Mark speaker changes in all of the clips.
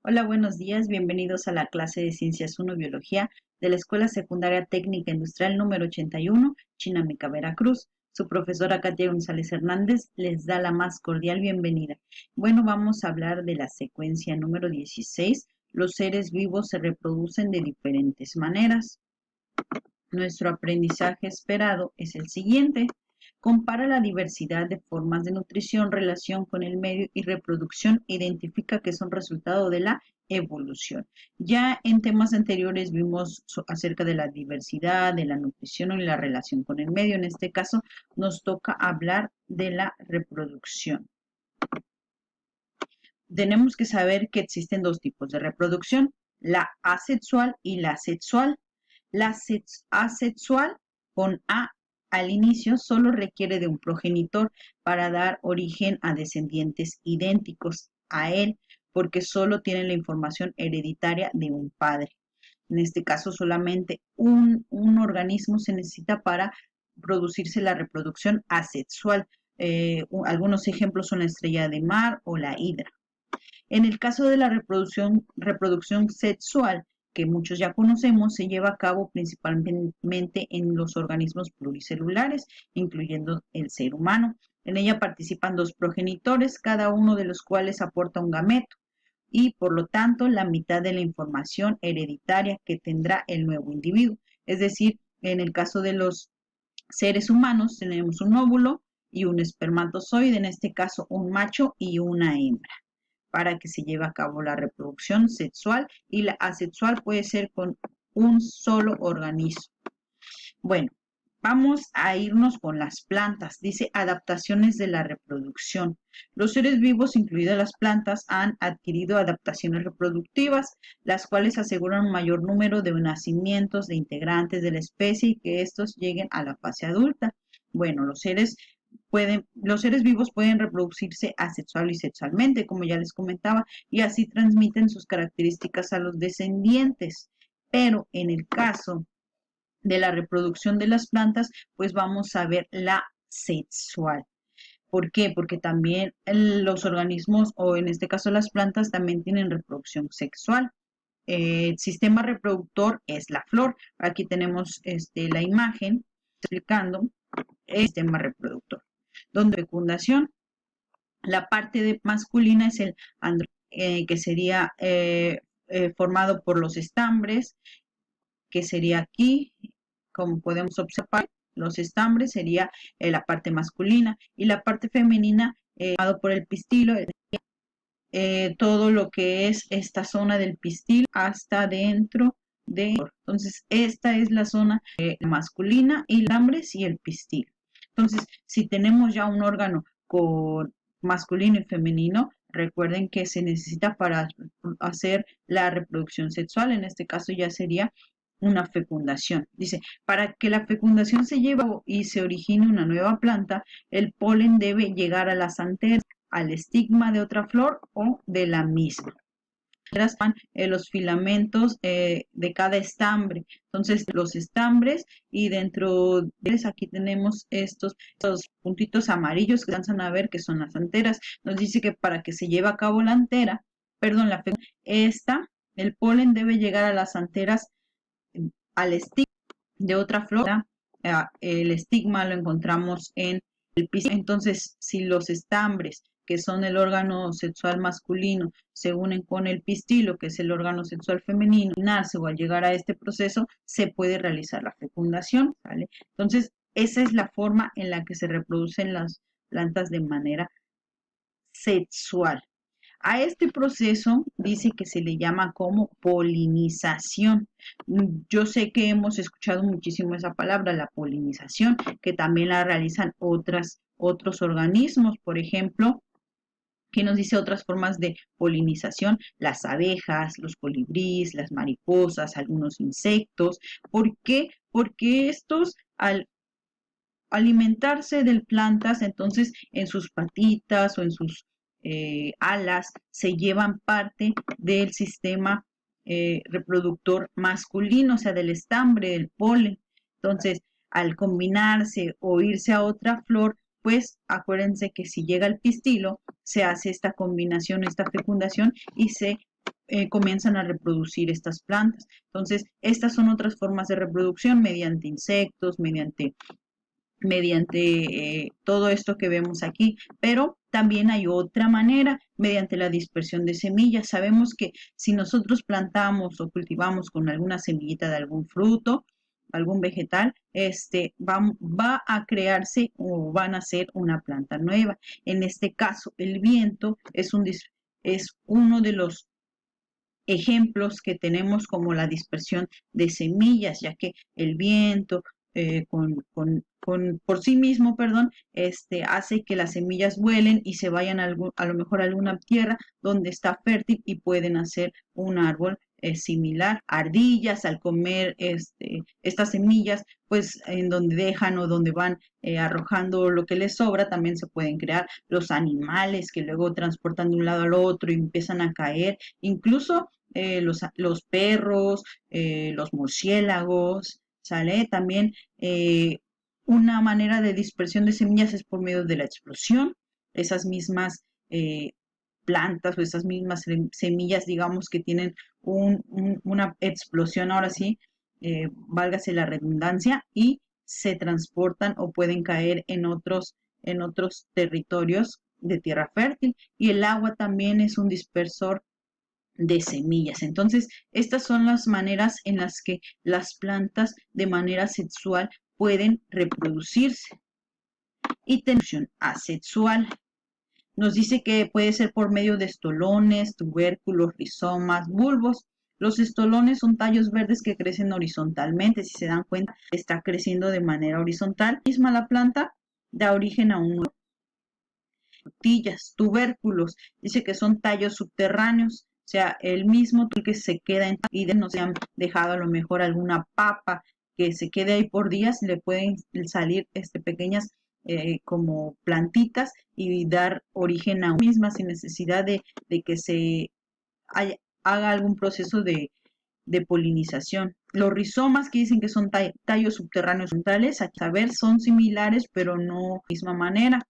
Speaker 1: Hola, buenos días. Bienvenidos a la clase de Ciencias 1 Biología de la Escuela Secundaria Técnica Industrial número 81, Chinameca, Veracruz. Su profesora Katia González Hernández les da la más cordial bienvenida. Bueno, vamos a hablar de la secuencia número 16. Los seres vivos se reproducen de diferentes maneras. Nuestro aprendizaje esperado es el siguiente. Compara la diversidad de formas de nutrición, relación con el medio y reproducción. Identifica que son resultado de la evolución. Ya en temas anteriores vimos acerca de la diversidad, de la nutrición y la relación con el medio. En este caso nos toca hablar de la reproducción. Tenemos que saber que existen dos tipos de reproducción, la asexual y la sexual. La asexual, con A al inicio, solo requiere de un progenitor para dar origen a descendientes idénticos a él, porque solo tiene la información hereditaria de un padre. En este caso, solamente un organismo se necesita para producirse la reproducción asexual. Algunos ejemplos son la estrella de mar o la hidra. En el caso de la reproducción sexual, que muchos ya conocemos, se lleva a cabo principalmente en los organismos pluricelulares, incluyendo el ser humano. En ella participan dos progenitores, cada uno de los cuales aporta un gameto y, por lo tanto, la mitad de la información hereditaria que tendrá el nuevo individuo. Es decir, en el caso de los seres humanos tenemos un óvulo y un espermatozoide, en este caso un macho y una hembra, para que se lleve a cabo la reproducción sexual, y la asexual puede ser con un solo organismo. Bueno, vamos a irnos con las plantas. Dice adaptaciones de la reproducción. Los seres vivos, incluidas las plantas, han adquirido adaptaciones reproductivas, las cuales aseguran un mayor número de nacimientos de integrantes de la especie y que estos lleguen a la fase adulta. Bueno, los seres vivos pueden reproducirse asexual y sexualmente, como ya les comentaba, y así transmiten sus características a los descendientes. Pero en el caso de la reproducción de las plantas, pues vamos a ver la sexual. ¿Por qué? Porque también los organismos, o en este caso las plantas, también tienen reproducción sexual. El sistema reproductor es la flor. Aquí tenemos la imagen explicando el sistema reproductor, donde fecundación, la parte masculina es el andro, que sería formado por los estambres, que sería aquí, como podemos observar, los estambres sería la parte masculina, y la parte femenina formado por el pistilo, todo lo que es esta zona del pistil hasta dentro de. Entonces, esta es la zona masculina, y los estambres y el pistil. Entonces, si tenemos ya un órgano con masculino y femenino, recuerden que se necesita para hacer la reproducción sexual. En este caso ya sería una fecundación. Dice, para que la fecundación se lleve y se origine una nueva planta, el polen debe llegar a las anteras, al estigma de otra flor o de la misma. Los filamentos de cada estambre. Entonces, los estambres, y dentro de ellos aquí tenemos estos puntitos amarillos que alcanzan a ver que son las anteras. Nos dice que para que se lleve a cabo la antera, perdón, la fecundación, el polen debe llegar a las anteras, al estigma de otra flor. El estigma lo encontramos en el piso. Entonces, si los estambres, que son el órgano sexual masculino, se unen con el pistilo, que es el órgano sexual femenino, o al llegar a este proceso, se puede realizar la fecundación, ¿vale? Entonces, esa es la forma en la que se reproducen las plantas de manera sexual. A este proceso dice que se le llama como polinización. Yo sé que hemos escuchado muchísimo esa palabra, la polinización, que también la realizan otros organismos. Por ejemplo, ¿qué nos dice otras formas de polinización? Las abejas, los colibríes, las mariposas, algunos insectos. ¿Por qué? Porque estos, al alimentarse de plantas, entonces en sus patitas o en sus alas se llevan parte del sistema reproductor masculino, o sea, del estambre, del polen. Entonces, al combinarse o irse a otra flor, pues acuérdense que si llega el pistilo, se hace esta combinación, esta fecundación, y se comienzan a reproducir estas plantas. Entonces, estas son otras formas de reproducción mediante insectos, mediante todo esto que vemos aquí, pero también hay otra manera, mediante la dispersión de semillas. Sabemos que si nosotros plantamos o cultivamos con alguna semillita de algún fruto, algún vegetal, va a crearse o van a ser una planta nueva. En este caso, el viento es uno de los ejemplos que tenemos como la dispersión de semillas, ya que el viento por sí mismo, perdón, hace que las semillas vuelen y se vayan a lo mejor a alguna tierra donde está fértil y pueden hacer un árbol similar. Ardillas al comer estas semillas, pues en donde dejan o donde van arrojando lo que les sobra, también se pueden crear los animales que luego transportan de un lado al otro y empiezan a caer, incluso los perros, los murciélagos, ¿sale? También una manera de dispersión de semillas es por medio de la explosión. Esas mismas plantas o esas mismas semillas, digamos, que tienen una explosión, ahora sí, válgase la redundancia, y se transportan o pueden caer en otros territorios de tierra fértil. Y el agua también es un dispersor de semillas. Entonces, estas son las maneras en las que las plantas de manera sexual pueden reproducirse. Y tensión asexual. Nos dice que puede ser por medio de estolones, tubérculos, rizomas, bulbos. Los estolones son tallos verdes que crecen horizontalmente. Si se dan cuenta, está creciendo de manera horizontal. Misma la planta da origen a un tubérculos, dice que son tallos subterráneos, o sea, el mismo que se queda en y no se han dejado a lo mejor alguna papa que se quede ahí por días, le pueden salir pequeñas como plantitas y dar origen a una misma sin necesidad de que se haga algún proceso de polinización. Los rizomas que dicen que son tallos subterráneos horizontales, a saber, son similares, pero no de la misma manera.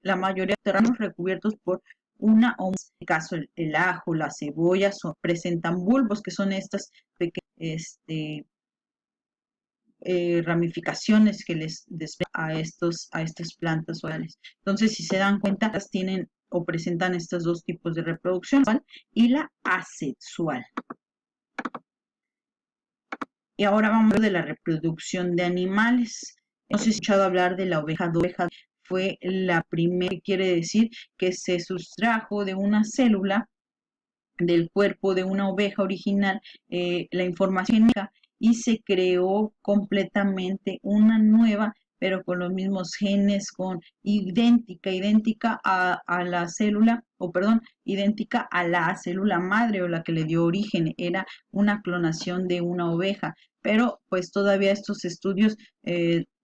Speaker 1: La mayoría de terrenos recubiertos por una o más, en este caso el ajo, la cebolla, presentan bulbos, que son estas pequeñas ramificaciones que les a estas plantas orales. Entonces, si se dan cuenta, tienen o presentan estos dos tipos de reproducción, y la asexual. Y ahora vamos a hablar de la reproducción de animales. Hemos escuchado hablar de la oveja. Fue la primera, que quiere decir que se sustrajo de una célula del cuerpo de una oveja original la información genética y se creó completamente una nueva, pero con los mismos genes, idéntica a la célula, o perdón, idéntica a la célula madre o la que le dio origen, era una clonación de una oveja, pero pues todavía estos estudios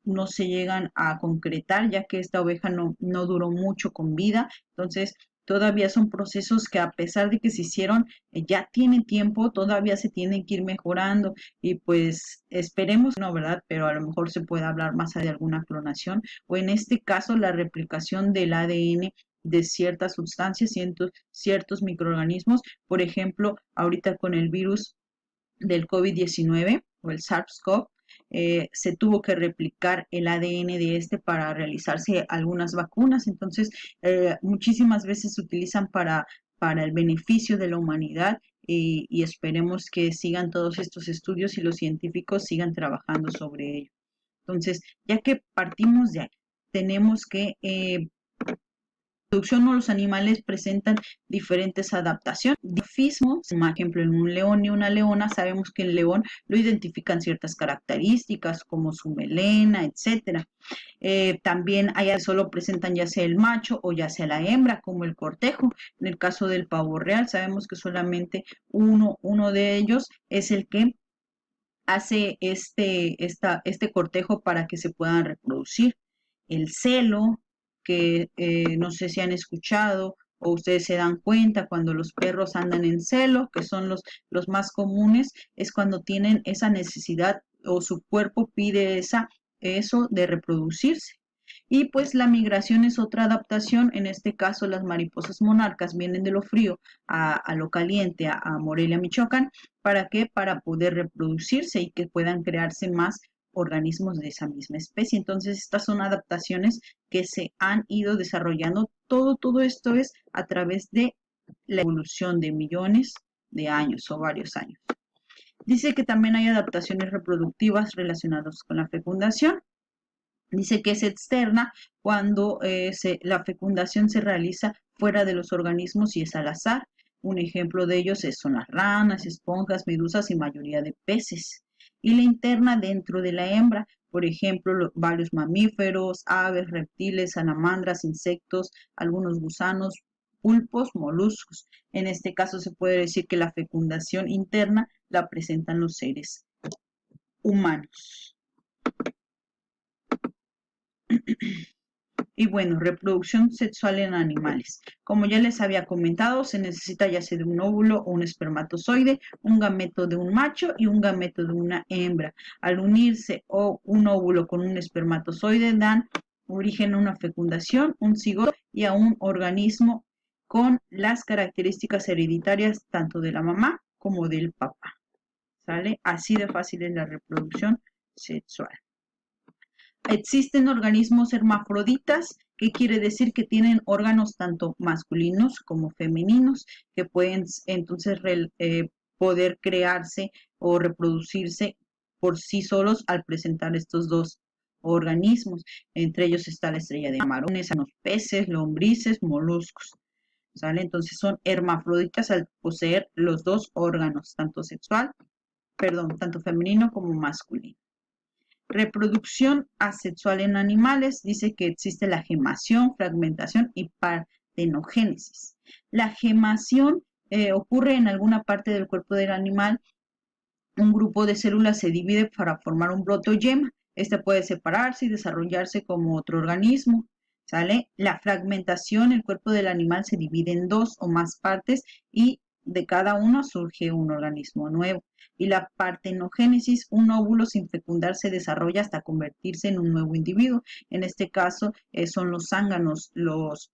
Speaker 1: no se llegan a concretar, ya que esta oveja no duró mucho con vida. Entonces, todavía son procesos que, a pesar de que se hicieron, ya tienen tiempo, todavía se tienen que ir mejorando, y pues esperemos, no, ¿verdad? Pero a lo mejor se puede hablar más de alguna clonación, o en este caso la replicación del ADN de ciertas sustancias, ciertos microorganismos. Por ejemplo, ahorita con el virus del COVID-19 o el SARS-CoV, se tuvo que replicar el ADN de para realizarse algunas vacunas. Entonces, muchísimas veces se utilizan para el beneficio de la humanidad, y esperemos que sigan todos estos estudios y los científicos sigan trabajando sobre ello. Entonces, ya que partimos de ahí, tenemos que reproducción, los animales presentan diferentes adaptaciones. Dimorfismo, por ejemplo, en un león y una leona, sabemos que el león lo identifican ciertas características como su melena, etcétera. También allá solo presentan ya sea el macho o ya sea la hembra, como el cortejo. En el caso del pavo real, sabemos que solamente uno de ellos es el que hace este cortejo para que se puedan reproducir. El celo, que no sé si han escuchado o ustedes se dan cuenta cuando los perros andan en celo, que son los más comunes, es cuando tienen esa necesidad o su cuerpo pide eso de reproducirse. Y pues la migración es otra adaptación, en este caso las mariposas monarcas vienen de lo frío a lo caliente, a Morelia, Michoacán. ¿Para qué? Para poder reproducirse y que puedan crearse más organismos de esa misma especie. Entonces, estas son adaptaciones que se han ido desarrollando. Todo esto es a través de la evolución de millones de años o varios años. Dice que también hay adaptaciones reproductivas relacionadas con la fecundación. Dice que es externa cuando la fecundación se realiza fuera de los organismos y es al azar. Un ejemplo de ellos son las ranas, esponjas, medusas y mayoría de peces. Y la interna dentro de la hembra, por ejemplo, varios mamíferos, aves, reptiles, salamandras, insectos, algunos gusanos, pulpos, moluscos. En este caso se puede decir que la fecundación interna la presentan los seres humanos. Y bueno, reproducción sexual en animales. Como ya les había comentado, se necesita ya sea de un óvulo o un espermatozoide, un gameto de un macho y un gameto de una hembra. Al unirse un óvulo con un espermatozoide dan origen a una fecundación, un cigoto y a un organismo con las características hereditarias tanto de la mamá como del papá. ¿Sale? Así de fácil es la reproducción sexual. Existen organismos hermafroditas, que quiere decir que tienen órganos tanto masculinos como femeninos, que pueden entonces poder crearse o reproducirse por sí solos al presentar estos dos organismos. Entre ellos está la estrella de camarones, los peces, lombrices, moluscos. ¿Sale? Entonces son hermafroditas al poseer los dos órganos, tanto femenino como masculino. Reproducción asexual en animales, dice que existe la gemación, fragmentación y partenogénesis. La gemación ocurre en alguna parte del cuerpo del animal. Un grupo de células se divide para formar un brote o yema. Este puede separarse y desarrollarse como otro organismo. ¿Sale? La fragmentación, el cuerpo del animal se divide en dos o más partes y de cada uno surge un organismo nuevo. Y la partenogénesis, un óvulo sin fecundar se desarrolla hasta convertirse en un nuevo individuo. En este caso son los zánganos los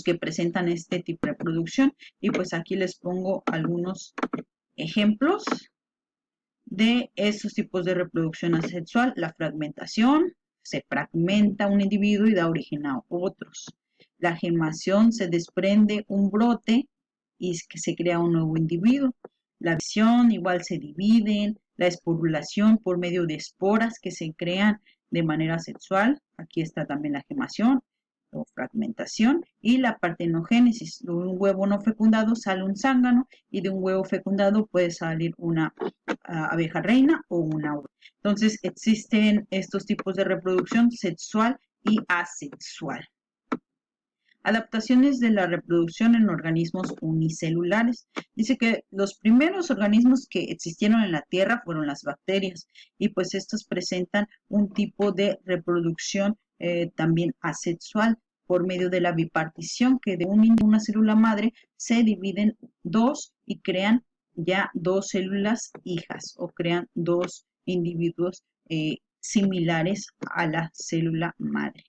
Speaker 1: que presentan este tipo de reproducción. Y pues aquí les pongo algunos ejemplos de esos tipos de reproducción asexual. La fragmentación, se fragmenta un individuo y da origen a otros. La gemación, se desprende un brote y que se crea un nuevo individuo. La visión, igual se dividen. La esporulación, por medio de esporas que se crean de manera sexual. Aquí está también la gemación o fragmentación. Y la partenogénesis, de un huevo no fecundado sale un zángano y de un huevo fecundado puede salir una abeja reina o una uva. Entonces existen estos tipos de reproducción sexual y asexual. Adaptaciones de la reproducción en organismos unicelulares. Dice que los primeros organismos que existieron en la Tierra fueron las bacterias y pues estos presentan un tipo de reproducción también asexual por medio de la bipartición, que de una célula madre se dividen dos y crean ya dos células hijas o crean dos individuos similares a la célula madre.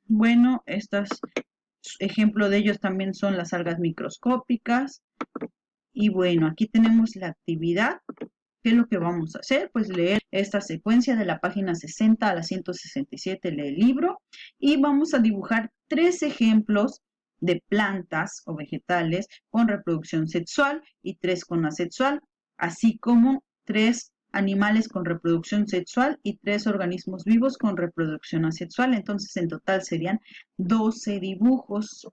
Speaker 1: Bueno, estos ejemplos de ellos también son las algas microscópicas. Y bueno, aquí tenemos la actividad. ¿Qué es lo que vamos a hacer? Pues leer esta secuencia de la página 60 a la 167 del libro y vamos a dibujar 3 ejemplos de plantas o vegetales con reproducción sexual y 3 con asexual, así como 3 animales con reproducción sexual y 3 organismos vivos con reproducción asexual. Entonces, en total serían 12 dibujos,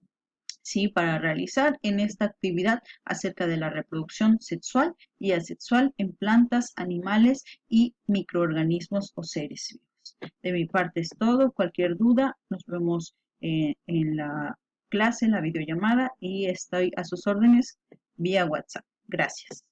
Speaker 1: ¿sí?, para realizar en esta actividad acerca de la reproducción sexual y asexual en plantas, animales y microorganismos o seres vivos. De mi parte es todo. Cualquier duda, nos vemos en la clase, en la videollamada, y estoy a sus órdenes vía WhatsApp. Gracias.